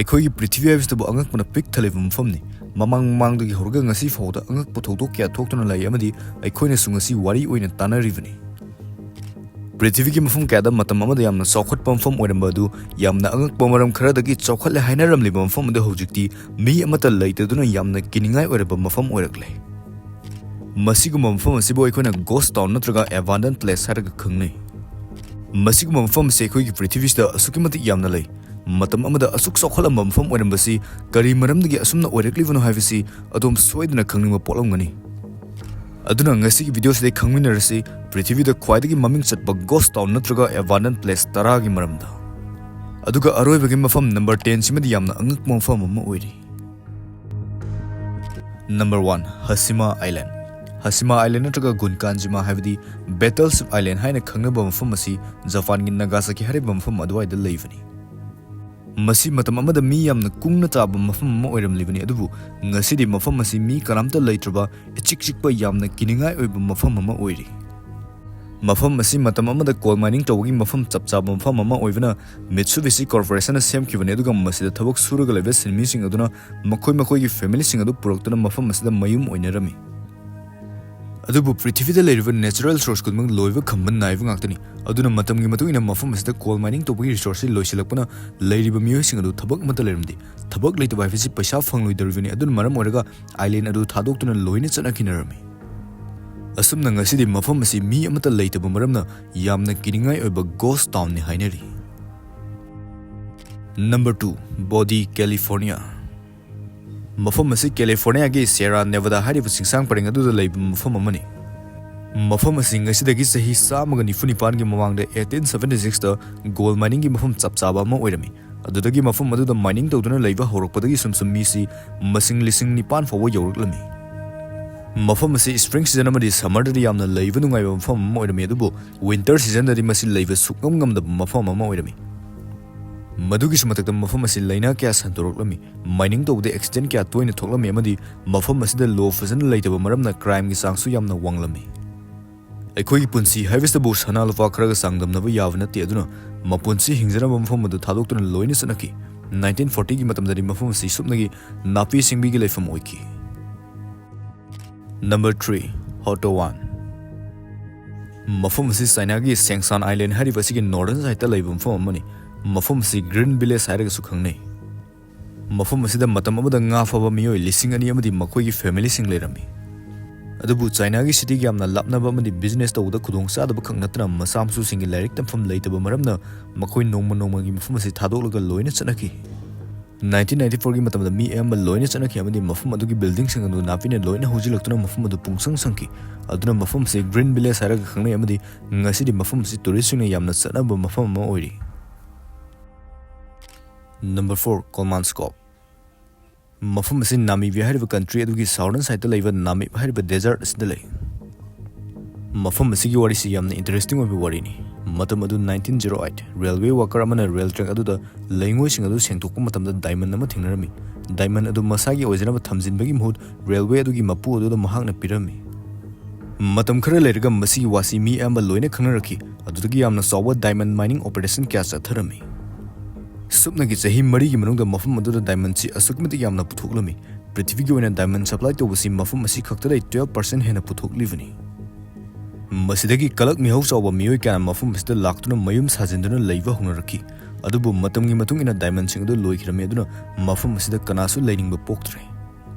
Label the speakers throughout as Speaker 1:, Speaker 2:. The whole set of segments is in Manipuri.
Speaker 1: ꯑꯩꯈꯣꯏꯒꯤ ꯄ꯭ꯔꯤꯊꯤꯕꯤ ꯍꯥꯏꯕꯁꯤꯗꯕꯨ ꯑꯉꯛꯄꯅ ꯄꯤꯛ ꯊꯜꯂꯤꯕ ꯃꯐꯝꯅꯤ ꯃꯃꯥꯡꯗꯒꯤ ꯍꯧꯔꯒ ꯉꯁꯤ ꯐꯥꯎꯕꯗ ꯑꯉꯛꯄ ꯊꯧꯗꯣꯛ ꯀꯌꯥ ꯊꯣꯛꯇꯨꯅ ꯂꯩ ꯑꯃꯗꯤ ꯑꯩꯈꯣꯏꯅꯁꯨ ꯉꯁꯤ ꯋꯥꯔꯤ ꯑꯣꯏꯅ ꯇꯥꯟꯅꯔꯤꯕꯅꯤ ꯄ꯭ꯔꯤꯊꯤꯕꯤꯒꯤ ꯃꯐꯝ ꯀꯌꯥꯗ ꯃꯇꯝ ꯑꯃꯗ ꯌꯥꯝꯅ ꯆꯥꯎꯈꯠꯄ ꯃꯐꯝ ꯑꯣꯏꯔꯝꯕ ꯑꯗꯨ ꯌꯥꯝꯅ ꯑꯉꯛꯄ ꯃꯔꯝ ꯈꯔꯗꯒꯤ ꯆꯥꯎꯈꯠꯂꯦ ꯍꯥꯏꯅꯔꯝꯂꯤꯕ ꯃꯐꯝ ꯑꯗꯨ ꯍꯧꯖꯤꯛꯇꯤ ꯃꯤ ꯑꯃꯠꯇ ꯂꯩꯇꯗꯨꯅ ꯌꯥꯝꯅ ꯀꯤꯅꯤꯡꯉꯥꯏ ꯑꯣꯏꯔꯕ ꯃꯐꯝ ꯑꯣꯏꯔꯛꯂꯦ ꯃꯁꯤꯒꯨꯝꯕ ꯃꯐꯝ ꯑꯁꯤꯕꯨ ꯑꯩꯈꯣꯏꯅ ꯒꯣꯁꯠ ꯇꯥꯎꯟ ꯅꯠꯇ꯭ꯔꯒ ꯑꯦꯕꯥꯟꯗꯟ ꯄ꯭ꯂꯦꯁ ꯍꯥꯏꯔꯒ ꯈꯪꯅꯩ ꯃꯁꯤꯒꯨꯝꯕ ꯃꯐꯝ ꯑꯁꯤ ꯑꯩꯈꯣꯏꯒꯤ ꯄ꯭ꯔꯤꯊꯤꯕꯤꯁꯤꯗ ꯑꯁꯨꯛꯀꯤ ꯃꯇꯤꯛ ꯌꯥꯝꯅ ꯂꯩ ꯃꯇꯝ ꯑꯃꯗ ꯑꯁꯨꯛ ꯆꯥꯎꯈꯠꯂꯝꯕ ꯃꯐꯝ ꯑꯣꯏꯔꯝꯕꯁꯤ ꯀꯔꯤ ꯃꯔꯝꯗꯒꯤ ꯑꯁꯨꯝꯅ ꯑꯣꯏꯔꯛꯂꯤꯕꯅꯣ ꯍꯥꯏꯕꯁꯤ ꯑꯗꯣꯝ ꯁꯣꯏꯗꯅ ꯈꯪꯅꯤꯡꯕ ꯄꯣꯛꯂꯝꯒꯅꯤ ꯑꯗꯨꯅ ꯉꯁꯤꯒꯤ ꯚꯤꯗꯤꯑꯣꯁꯤꯗ ꯈꯪꯃꯤꯟꯅꯔꯁꯤ ꯄ꯭ꯔꯤꯊꯤꯕꯤꯗ ꯈ꯭ꯋꯥꯏꯗꯒꯤ ꯃꯃꯤꯡ ꯆꯠꯄ ꯒꯣꯁꯠ ꯇꯥꯎꯟ ꯅꯠꯇ꯭ꯔꯒ ꯑꯦꯕꯥꯟꯗꯟ ꯄ꯭ꯂꯦꯁ 10ꯒꯤ ꯃꯔꯝꯗ ꯑꯗꯨꯒ ꯑꯔꯣꯏꯕꯒꯤ ꯃꯐꯝ ꯅꯝꯕꯔ 10 ꯁꯤꯃꯗꯤ ꯌꯥꯝꯅ ꯑꯉꯛꯄ ꯃꯐꯝ ꯑꯃ ꯑꯣꯏꯔꯤ ꯅꯝꯕꯔ 1 ꯍꯁꯤꯃꯥ ꯑꯥꯏꯂꯦꯟ ꯍꯁꯤꯃꯥ ꯑꯥꯏꯂꯦꯟ ꯅꯠꯇ꯭ꯔꯒ ꯒꯨꯟꯀꯥꯟꯖꯤꯃꯥ ꯍꯥꯏꯕꯗꯤ ꯕꯦꯇꯜꯁꯤꯞ ꯑꯥꯏꯂꯦꯟ ꯍꯥꯏꯅ ꯈꯪꯅꯕ ꯃꯐꯝ ꯑꯁꯤ ꯖꯄꯥꯟꯒꯤ ꯅꯥꯒꯥꯁꯥꯀꯤ ꯍꯥꯏꯔꯤꯕ ꯃꯐꯝ ꯑꯗꯨꯋꯥꯏꯗ ꯂꯩꯕꯅꯤ ꯃꯁꯤ ꯃꯇꯝ ꯑꯃꯗ ꯃꯤ ꯌꯥꯝꯅ ꯀꯨꯡꯅ ꯇꯥꯕ ꯃꯐꯝ ꯑꯃ ꯑꯣꯏꯔꯝꯂꯤꯕꯅꯤ ꯑꯗꯨꯕꯨ ꯉꯁꯤꯗꯤ ꯃꯐꯝ ꯑꯁꯤ ꯃꯤ ꯀꯅꯥꯝꯇ ꯂꯩꯇ꯭ꯔꯕ ꯏꯆꯤꯛ ꯆꯤꯛꯄ ꯌꯥꯝꯅ ꯀꯤꯅꯤꯡꯉꯥꯏ ꯑꯣꯏꯕ ꯃꯐꯝ ꯑꯃ ꯑꯣꯏꯔꯤ ꯃꯐꯝ ꯑꯁꯤ ꯃꯇꯝ ꯑꯃꯗ ꯀꯣꯜ ꯃꯥꯏꯅꯤꯡ ꯇꯧꯕꯒꯤ ꯃꯐꯝ ꯆꯞ ꯆꯥꯕ ꯃꯐꯝ ꯑꯃ ꯑꯣꯏꯕꯅ ꯃꯤꯠꯁꯨꯕꯤꯁꯤ ꯀꯣꯔꯄꯣꯔꯦꯁꯟꯅ ꯁꯦꯝꯈꯤꯕꯅꯤ ꯑꯗꯨꯒ ꯃꯁꯤꯗ ꯊꯕꯛ ꯁꯨꯔꯒ ꯂꯩꯕ ꯁꯤꯟꯃꯤꯁꯤꯡ ꯑꯗꯨꯅ ꯃꯈꯣꯏꯒꯤ ꯐꯦꯃꯤꯂꯤꯁꯤꯡ ꯑꯗꯨ ꯄꯨꯔꯛꯇꯨꯅ ꯃꯐꯝ ꯑꯁꯤꯗ ꯃꯌꯨꯝ ꯑꯣꯏꯅꯔꯝꯃꯤ ꯑꯗꯨꯕꯨ ꯄ꯭ꯔꯤꯊꯤꯕꯤꯗ ꯂꯩꯔꯤꯕ ꯅꯦꯆꯔꯦꯜ ꯔꯤꯁꯣꯔꯁ ꯈꯨꯗꯤꯡꯃꯛ ꯂꯣꯏꯕ ꯈꯝꯕ ꯅꯥꯏꯕ ꯉꯥꯛꯇꯅꯤ ꯑꯗꯨꯅ ꯃꯇꯝꯒꯤ ꯃꯇꯨꯡ ꯏꯟꯅ ꯃꯐꯝ ꯑꯁꯤꯗ ꯀꯣꯜ ꯃꯥꯏꯅꯤꯡ ꯇꯧꯕꯒꯤ ꯔꯤꯁꯣꯔꯁꯁꯤ ꯂꯣꯏꯁꯤꯜꯂꯛꯄꯅ ꯂꯩꯔꯤꯕ ꯃꯤꯑꯣꯏꯁꯤꯡ ꯑꯗꯨ ꯊꯕꯛ ꯑꯃꯠꯇ ꯂꯩꯔꯝꯗꯦ ꯊꯕꯛ ꯂꯩꯇꯕ ꯍꯥꯏꯕꯁꯤ ꯄꯩꯁꯥ ꯐꯪꯂꯣꯏꯗꯧꯔꯤꯕꯅꯤ ꯑꯗꯨꯅ ꯃꯔꯝ ꯑꯣꯏꯔꯒ ꯑꯥꯏꯂꯦꯟ ꯑꯗꯨ ꯊꯥꯗꯣꯛꯇꯨꯅ ꯂꯣꯏꯅ ꯆꯠꯅꯈꯤꯅꯔꯝꯃꯤ ꯑꯁꯨꯝꯅ ꯉꯁꯤꯗꯤ ꯃꯐꯝ ꯑꯁꯤ ꯃꯤ ꯑꯃꯠꯇ ꯂꯩꯇꯕ ꯃꯔꯝꯅ ꯌꯥꯝꯅ ꯀꯤꯅꯤꯡꯉꯥꯏ ꯑꯣꯏꯕ ꯒꯣꯁꯠ ꯇꯥꯎꯟꯅꯤ ꯍꯥꯏꯅꯔꯤ ꯅꯝꯕꯔ 2 ꯕꯣꯗꯤ ꯀꯦꯂꯤꯐꯣꯔꯅꯤꯌꯥ ꯃꯐꯝ ꯑꯁꯤ ꯀꯦꯂꯤꯐꯣꯔꯅꯤꯌꯥꯒꯤ ꯁꯦꯔꯥ ꯅꯦꯚꯥꯗꯥ ꯍꯥꯏꯔꯤꯕ ꯆꯤꯡꯁꯥꯡ ꯄꯔꯦꯡ ꯑꯗꯨꯗ ꯂꯩꯕ ꯃꯐꯝ ꯑꯃꯅꯤ ꯃꯐꯝ ꯑꯁꯤ ꯉꯁꯤꯗꯒꯤ ꯆꯍꯤ 194ꯒꯤ ꯃꯃꯥꯡꯗ 1876ꯗ ꯒꯣꯜ ꯃꯥꯏꯅꯤꯡꯒꯤ ꯃꯐꯝ ꯆꯞ ꯆꯥꯕ ꯑꯃ ꯑꯣꯏꯔꯝꯃꯤ ꯑꯗꯨꯗꯒꯤ ꯃꯐꯝ ꯑꯗꯨꯗ ꯃꯥꯏꯅꯤꯡ ꯇꯧꯗꯨꯅ ꯂꯩꯕ ꯍꯧꯔꯛꯄꯗꯒꯤ ꯁꯨꯝ ꯃꯤꯁꯤ ꯃꯁꯤꯡ 9,000 ꯐꯥꯎꯕ ꯌꯧꯔꯛꯂꯝꯃꯤ ꯃꯐꯝ ꯑꯁꯤ ꯁ꯭ꯄ꯭ꯔꯤꯡ ꯁꯤꯖꯟ ꯑꯃꯗꯤ ꯁꯝꯃꯔꯗꯗꯤ ꯌꯥꯝꯅ ꯂꯩꯕ ꯅꯨꯡꯉꯥꯏꯕ ꯃꯐꯝ ꯑꯃ ꯑꯣꯏꯔꯝꯃꯤ ꯑꯗꯨꯕꯨ ꯋꯤꯟꯇꯔ ꯁꯤꯖꯟꯗꯗꯤ ꯃꯁꯤ ꯂꯩꯕ ꯁꯨꯛꯉꯝ ꯉꯝꯗꯕ ꯃꯐꯝ ꯑꯃ ꯑꯣꯏꯔꯝꯃꯤ ꯃꯗꯨꯒꯤꯁꯨ ꯃꯊꯛꯇ ꯃꯐꯝ ꯑꯁꯤ ꯂꯩꯅꯥ ꯀꯌꯥ ꯁꯟꯗꯣꯔꯛꯂꯝꯃꯤ ꯃꯥꯏꯅꯤꯡ ꯇꯧꯕꯗ ꯑꯦꯛꯁꯤꯗꯦꯟꯠ ꯀꯌꯥ ꯇꯣꯏꯅ ꯊꯣꯛꯂꯝꯃꯤ ꯑꯃꯗꯤ ꯃꯐꯝ ꯑꯁꯤꯗ ꯂꯣ ꯐꯖꯅ ꯂꯩꯇꯕ ꯃꯔꯝꯅ ꯀ꯭ꯔꯥꯏꯝꯒꯤ ꯆꯥꯡꯁꯨ ꯌꯥꯝꯅ ꯋꯥꯡꯂꯝꯃꯤ ꯑꯩꯈꯣꯏꯒꯤ ꯄꯨꯟꯁꯤ ꯍꯥꯏꯕꯁꯤꯕꯨ ꯁꯅꯥ ꯂꯨꯄꯥ ꯈꯔꯒ ꯆꯥꯡꯗꯝꯅꯕ ꯌꯥꯕ ꯅꯠꯇꯦ ꯑꯗꯨꯅ ꯃꯄꯨꯟꯁꯤ ꯍꯤꯡꯖꯅꯕ ꯃꯐꯝ ꯑꯗꯨ ꯊꯥꯗꯣꯛꯇꯨꯅ ꯂꯣꯏꯅ ꯆꯠꯅꯈꯤ 1940ꯒꯤ ꯃꯇꯝꯗꯗꯤ ꯃꯐꯝ ꯑꯁꯤ ꯁꯨꯞꯅꯒꯤ ꯅꯥꯄꯤ ꯁꯤꯡꯕꯤꯒꯤ ꯂꯩꯐꯝ ꯑꯣꯏꯈꯤ ꯅꯝꯕꯔ 3 ꯍꯣꯇꯣꯋꯥꯟ ꯃꯐꯝ ꯑꯁꯤ ꯆꯥꯏꯅꯥꯒꯤ ꯁꯦꯡꯁꯥꯟ ꯑꯥꯏꯂꯦꯟ ꯍꯥꯏꯔꯤꯕ ꯑꯁꯤꯒꯤ ꯅꯣꯔꯗꯔꯟ ꯁꯥꯏꯗꯇ ꯂꯩꯕ ꯃꯐꯝ ꯑꯃꯅꯤ ꯃꯐꯝ ꯑꯁꯤ ꯒ꯭ꯔꯤꯟ ꯚꯤꯂꯦꯖ ꯍꯥꯏꯔꯒꯁꯨ ꯈꯪꯅꯩ ꯃꯐꯝ ꯑꯁꯤꯗ ꯃꯇꯝ ꯑꯃꯗ ꯉꯥ ꯐꯥꯕ ꯃꯤꯑꯣꯏ 2,000 ꯑꯃꯗꯤ ꯃꯈꯣꯏꯒꯤ ꯐꯦꯃꯤꯂꯤꯁꯤꯡ ꯂꯩꯔꯝꯃꯤ ꯑꯗꯨꯕꯨ ꯆꯥꯏꯅꯥꯒꯤ ꯁꯤꯇꯤꯒꯤ ꯌꯥꯝꯅ ꯂꯥꯞꯅꯕ ꯑꯃꯗꯤ ꯕꯤꯖꯤꯅꯦꯁ ꯇꯧꯕꯗ ꯈꯨꯗꯣꯡꯆꯥꯗꯕ ꯈꯛ ꯅꯠꯇꯅ ꯃꯆꯥ ꯃꯁꯨꯁꯤꯡꯒꯤ ꯂꯥꯏꯔꯤꯛ ꯇꯝꯐꯝ ꯂꯩꯇꯕ ꯃꯔꯝꯅ ꯃꯈꯣꯏ ꯅꯣꯡꯃꯒꯤ ꯃꯐꯝ ꯑꯁꯤ ꯊꯥꯗꯣꯛꯂꯒ ꯂꯣꯏꯅ ꯆꯠꯅꯈꯤ 1994ꯒꯤ ꯃꯇꯝꯗ ꯃꯤ ꯑꯌꯥꯝꯕ ꯂꯣꯏꯅ ꯆꯠꯅꯈꯤ ꯑꯃꯗꯤ ꯃꯐꯝ ꯑꯗꯨꯒꯤ ꯕꯤꯜꯗꯤꯡꯁꯤꯡ ꯑꯗꯨ ꯅꯥꯄꯤꯅ ꯂꯣꯏꯅ ꯍꯧꯖꯤꯜꯂꯛꯇꯨꯅ ꯃꯐꯝ ꯑꯗꯨ ꯄꯨꯡꯁꯪ ꯁꯪꯈꯤ ꯑꯗꯨꯅ ꯃꯐꯝ ꯑꯁꯤ ꯒ꯭ꯔꯤꯟ ꯚꯤꯂꯦꯖ ꯍꯥꯏꯔꯒ ꯈꯪꯅꯩ ꯑꯃꯗꯤ ꯉꯁꯤꯗꯤ ꯃꯐꯝ ꯑꯁꯤ ꯇꯨꯔꯤꯁꯁꯤꯡꯅ ꯌꯥꯝꯅ ꯆꯠꯅꯕ ꯃꯐꯝ ꯑꯃ ꯑꯣꯏꯔꯤ ꯅꯝꯕꯔ 4 ꯀꯣꯜꯃꯥꯟꯁꯀꯣꯞ ꯃꯐꯝ ꯑꯁꯤ ꯅꯥꯃꯤꯕꯤꯌꯥ ꯍꯥꯏꯔꯤꯕ ꯀꯟꯇ꯭ꯔꯤ ꯑꯗꯨꯒꯤ ꯁꯥꯎꯗꯔꯟ ꯁꯥꯏꯗꯇ ꯂꯩꯕ ꯅꯥꯃꯤꯕ ꯍꯥꯏꯔꯤꯕ ꯗꯦꯖꯔꯠ ꯑꯁꯤꯗ ꯂꯩ ꯃꯐꯝ ꯑꯁꯤꯒꯤ ꯋꯥꯔꯤꯁꯤ ꯌꯥꯝꯅ ꯏꯟꯇꯔꯦꯁꯇꯤꯡ ꯑꯣꯏꯕ ꯋꯥꯔꯤꯅꯤ ꯃꯇꯝ ꯑꯗꯨ 1908 ꯔꯦꯜꯋꯦ ꯋꯥꯀꯔ ꯑꯃꯅ ꯔꯦꯜ ꯇ꯭ꯔꯦꯛ ꯑꯗꯨꯗ ꯂꯩꯉꯣꯏꯁꯤꯡ ꯑꯗꯨ ꯁꯦꯡꯗꯣꯛꯄ ꯃꯇꯝꯗ ꯗꯥꯏꯃꯟ ꯑꯃ ꯊꯦꯡꯅꯔꯝꯃꯤ ꯗꯥꯏꯃꯟ ꯑꯗꯨ ꯃꯁꯥꯒꯤ ꯑꯣꯏꯖꯅꯕ ꯊꯝꯖꯤꯟꯕꯒꯤ ꯃꯍꯨꯠ ꯔꯦꯜꯋꯦ ꯑꯗꯨꯒꯤ ꯃꯄꯨ ꯑꯗꯨꯗ ꯃꯍꯥꯛꯅ ꯄꯤꯔꯝꯃꯤ ꯃꯇꯝ ꯈꯔ ꯂꯩꯔꯒ ꯃꯁꯤꯒꯤ ꯋꯥꯁꯤ ꯃꯤ ꯑꯌꯥꯝꯕ ꯂꯣꯏꯅ ꯈꯪꯅꯔꯛꯈꯤ ꯑꯗꯨꯗꯒꯤ ꯌꯥꯝꯅ ꯆꯥꯎꯕ ꯗꯥꯏꯃꯟ ꯃꯥꯏꯅꯤꯡ ꯑꯣꯄꯔꯦꯁꯟ ꯀꯌꯥ ꯆꯠꯊꯔꯝꯃꯤ ꯁꯨꯞꯅꯒꯤ ꯆꯍꯤ 4ꯒꯤ ꯃꯅꯨꯡꯗ ꯃꯐꯝ ꯑꯗꯨꯗ ꯗꯥꯏꯃꯟꯁꯤ ꯑꯁꯨꯛꯀꯤ ꯃꯇꯤꯛ ꯌꯥꯝꯅ ꯄꯨꯊꯣꯛꯂꯝꯃꯤ ꯄ꯭ꯔꯤꯊꯤꯕꯤꯒꯤ ꯑꯣꯏꯅ ꯗꯥꯏꯃꯟ ꯁꯄ꯭ꯂꯥꯏ ꯇꯧꯕꯁꯤ ꯃꯐꯝ ꯑꯁꯤ ꯈꯛꯇꯗꯒꯤ 12% ꯍꯦꯟꯅ ꯄꯨꯊꯣꯛꯂꯤꯕꯅꯤ ꯃꯁꯤꯗꯒꯤ ꯀꯂꯛ ꯃꯤꯍꯧ ꯆꯥꯎꯕ ꯃꯤꯑꯣꯏ ꯀꯌꯥꯅ ꯃꯐꯝ ꯑꯁꯤꯗ ꯂꯥꯛꯇꯨꯅ ꯃꯌꯨꯝ ꯁꯥꯖꯤꯟꯗꯨꯅ ꯂꯩꯕ ꯍꯧꯅꯔꯛꯈꯤ ꯑꯗꯨꯕꯨ ꯃꯇꯝꯒꯤ ꯃꯇꯨꯡ ꯏꯟꯅ ꯗꯥꯏꯃꯟꯁꯤꯡ ꯑꯗꯨ ꯂꯣꯏꯈꯤꯔꯝꯃꯤ ꯑꯗꯨꯅ ꯃꯐꯝ ꯑꯁꯤꯗ ꯀꯅꯥꯁꯨ ꯂꯩꯅꯤꯡꯕ ꯄꯣꯛꯇ꯭ꯔꯦ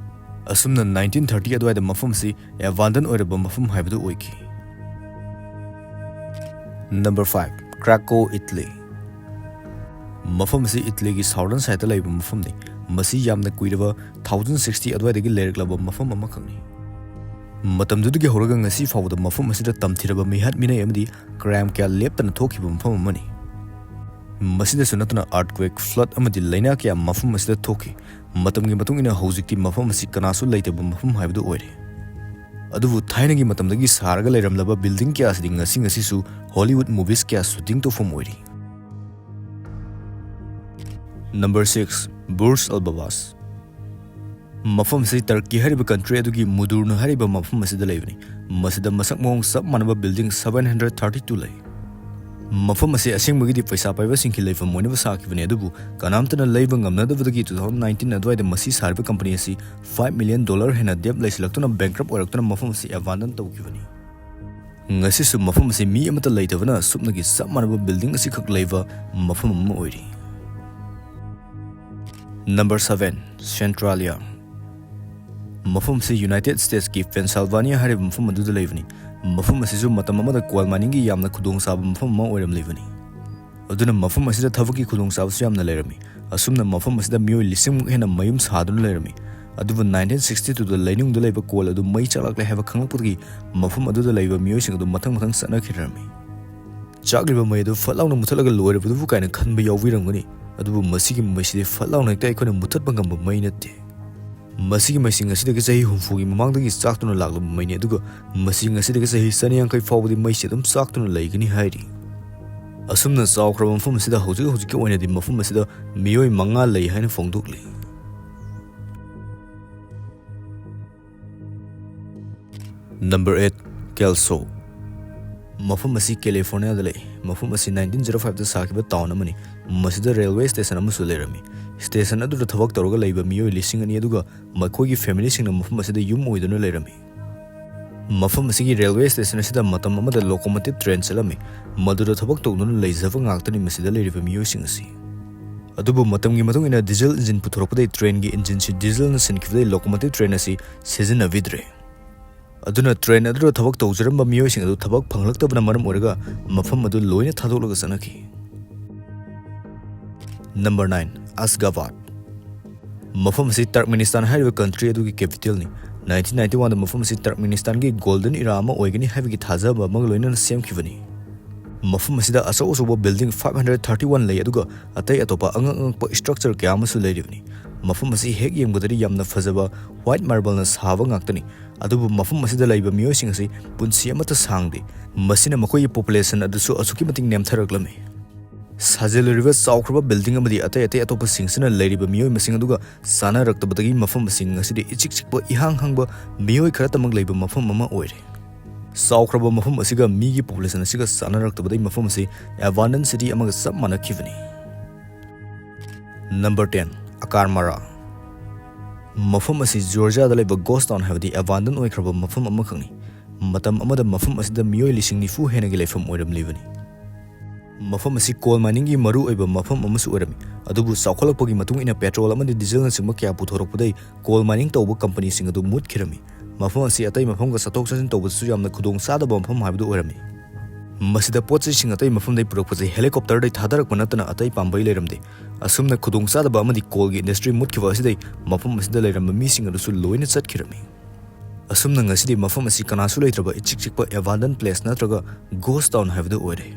Speaker 1: ꯑꯁꯨꯝꯅ 1930 ꯑꯗꯨꯋꯥꯏꯗ ꯃꯐꯝ ꯑꯁꯤ ꯑꯦꯕꯥꯟꯗꯟ ꯑꯣꯏꯔꯕ ꯃꯐꯝ ꯍꯥꯏꯕꯗꯨ ꯑꯣꯏꯈꯤ ꯅꯝꯕꯔ 5 ꯀ꯭ꯔꯥꯀꯣ ꯏꯇꯂꯤ ꯃꯐꯝ ꯑꯁꯤ ꯏꯇꯂꯤꯒꯤ ꯁꯥꯎꯗꯔꯟ ꯁꯥꯏꯗꯇ ꯂꯩꯕ ꯃꯐꯝꯅꯤ ꯃꯁꯤ ꯌꯥꯝꯅ ꯀꯨꯏꯔꯕ 1060 ꯑꯗꯨꯋꯥꯏꯗꯒꯤ ꯂꯩꯔꯛꯂꯕ ꯃꯐꯝ ꯑꯃꯈꯛꯅꯤ ꯃꯇꯝꯗꯨꯗꯒꯤ ꯍꯧꯔꯒ ꯉꯁꯤ ꯐꯥꯎꯕꯗ ꯃꯐꯝ ꯑꯁꯤꯗ ꯇꯝꯊꯤꯔꯕ ꯃꯤꯍꯥꯠ ꯃꯤꯅꯩ ꯑꯃꯗꯤ ꯀ꯭ꯔꯥꯏꯝ ꯀꯌꯥ ꯂꯦꯞꯇꯅ ꯊꯣꯛꯈꯤꯕ ꯃꯐꯝ ꯑꯃꯅꯤ ꯃꯁꯤꯗꯁꯨ ꯅꯠꯇꯅ ꯑꯥꯔꯊꯀ꯭ꯋꯦꯛ ꯐ꯭ꯂꯠ ꯑꯃꯗꯤ ꯂꯩꯅꯥ ꯀꯌꯥ ꯃꯐꯝ ꯑꯁꯤꯗ ꯊꯣꯛꯈꯤ ꯃꯇꯝꯒꯤ ꯃꯇꯨꯡ ꯏꯟꯅ ꯍꯧꯖꯤꯛꯇꯤ ꯃꯐꯝ ꯑꯁꯤ ꯀꯅꯥꯁꯨ ꯂꯩꯇꯕ ꯃꯐꯝ ꯍꯥꯏꯕꯗꯨ ꯑꯣꯏꯔꯦ ꯑꯗꯨꯕꯨ ꯊꯥꯏꯅꯒꯤ ꯃꯇꯝꯗꯒꯤ ꯁꯥꯔꯒ ꯂꯩꯔꯝꯂꯕ ꯕꯤꯜꯗꯤꯡ ꯀꯌꯥ ꯑꯁꯤꯗꯤ ꯉꯁꯤꯁꯨ ꯍꯣꯂꯤꯋꯨꯗ ꯃꯨꯚꯤꯁ ꯀꯌꯥ ꯁꯨꯇꯤꯡ ꯇꯧꯐꯝ ꯑꯣꯏꯔꯤ ꯅꯝꯕꯔ 6 ꯕꯨꯔꯖ ꯑꯜ ꯕꯥꯕꯥꯁ ꯃꯐꯝ ꯑꯁꯤ ꯇꯔꯀꯤ ꯍꯥꯏꯔꯤꯕ ꯀꯟꯇ꯭ꯔꯤ ꯑꯗꯨꯒꯤ ꯃꯨꯗꯨꯔꯅ ꯍꯥꯏꯔꯤꯕ ꯃꯐꯝ ꯑꯁꯤꯗ ꯂꯩꯕꯅꯤ ꯃꯁꯤꯗ ꯃꯁꯛ ꯃꯑꯣꯡ ꯆꯞ ꯃꯥꯟꯅꯕ ꯕꯤꯜꯗꯤꯡ 732 ꯂꯩ Mafam ase asengmagidi paisa paiba singki leifam moinaba sakibane adubu kanamtana leiba ngamnadabadagi 2019 adwaida masi sarba company asi $5 million hena debt laislaktuna bankrupt oraktuna mafam ase abandon tawkibani ngasi su mafam ase mi amata leitabana supnagi sammanaba building asi khak leiba mafam amma oiri. Number 7 Centralia. Mafam ase United States ki Pennsylvania hariba mafam aduda leibani. Mafam asisu matam amada coal mining gi yamna khudong saba mafam ma oiram leibani. Aduna mafam asida thabaki khudong saba su yamna leirami. Asumna mafam asida mioi lising hena mayum saduna leirami. Adubu 1962 da laining da leiba coal adu mai chalak le haba khanglakpudgi mafam adu da leiba mioi sing adu mathang sana khirami. Chagliba mai adu fatlauna muthalaga loirabudu kaina khanba yawirangani. Adubu masigi maiside fatlauna ekta ikona muthatba ngamba mai natte. Masigi maising asidagi sahi humfugi mamangdagi saktuna laglaba maini aduga masing asidagi sahi saniyangkai fawbadi maisi adum saktuna laigani hairi. Asumna chawkraba mafam asida hojiki oinadi mafam asida mioi manga lei haina fongdokli. Number 8 Kelso. Mafam asi California da lei. Mafam asi 1905 da sakiba town amani. Masida railway station amasu leirami. Station adu da thabak tawraga leiba mioi lising ani aduga makhoigi family singna mafam asida yum oiduna leirami. Mafam asigi railway station asida matam amada locomotive train chalami. Madu da thabak tawduna leijaba ngaktani masida leiriba mioi sing asi. Adubu matamgi matung ina diesel engine puthorokpadai train gi engine si diesel na sinkibdai locomotive train asi sizinnavidre. Aduna train adu thabak tawjaramba mioi sing adu thabak phanglaktabana maram oraga mafam adu loina thadolaga sanaki. Number 9 Ashgabat. Mafam asi Turkmenistan hariba country adugi capital ni. 1991 da mafam asi Turkmenistan gi golden era ama oigani habigi thajaba amag loina semkhibani. Mafam asida asaw building 531 lei aduga atai atopa angangpa structure kya amasu leiribani. Mafam asi hek yengbadari yamna fazaba white marble na saba ngaktani. Adubu mafam asida leiba mioi sing asi punsi amata sangdi. Masina makoi population adusu asuki mating nemtharaklami. Sajeluriba chawkraba building amadi atai atopa singsina leiriba mioi masing aduga sana raktabadagi mafam sing asidi ichikchikba ihang hangba mioi khara tamang leiba mafam ama oire. Chawkraba mafam asiga migi population asiga sana raktabadai mafam asi abandoned city amaga sab manakhibani. Number 10 Akarmara. Mafam asi Georgia da leiba ghost town habdi abandoned oikraba mafam ama khangni. Matam amada mafam asida mioi lising nifu hena gi leifam oiram leibani. Mafam asi coal mining gi maru oiba mafam amasu orami. Adubu chawkhalakpagi matung ina petrol amadi diesel na singma kya puthorokpadai coal mining tawba company sing adu mutkirami. Mafam asi atai mafam ga satok sasin tawbasu yamna khudong sadaba mafam habdu orami. Masida potchai sing atai mafam dai purokpajai helicopter dai thadarakpa natana atai pambai leiramde. Asumna khudong sadaba amadi coal gi industry mutkiba asidai mafam asida leiramba mi sing adusu loina chatkirami. Asumna ngasidi mafam asi kanasu leitraba ichikchikpa abandoned place natraga ghost town habdu ore.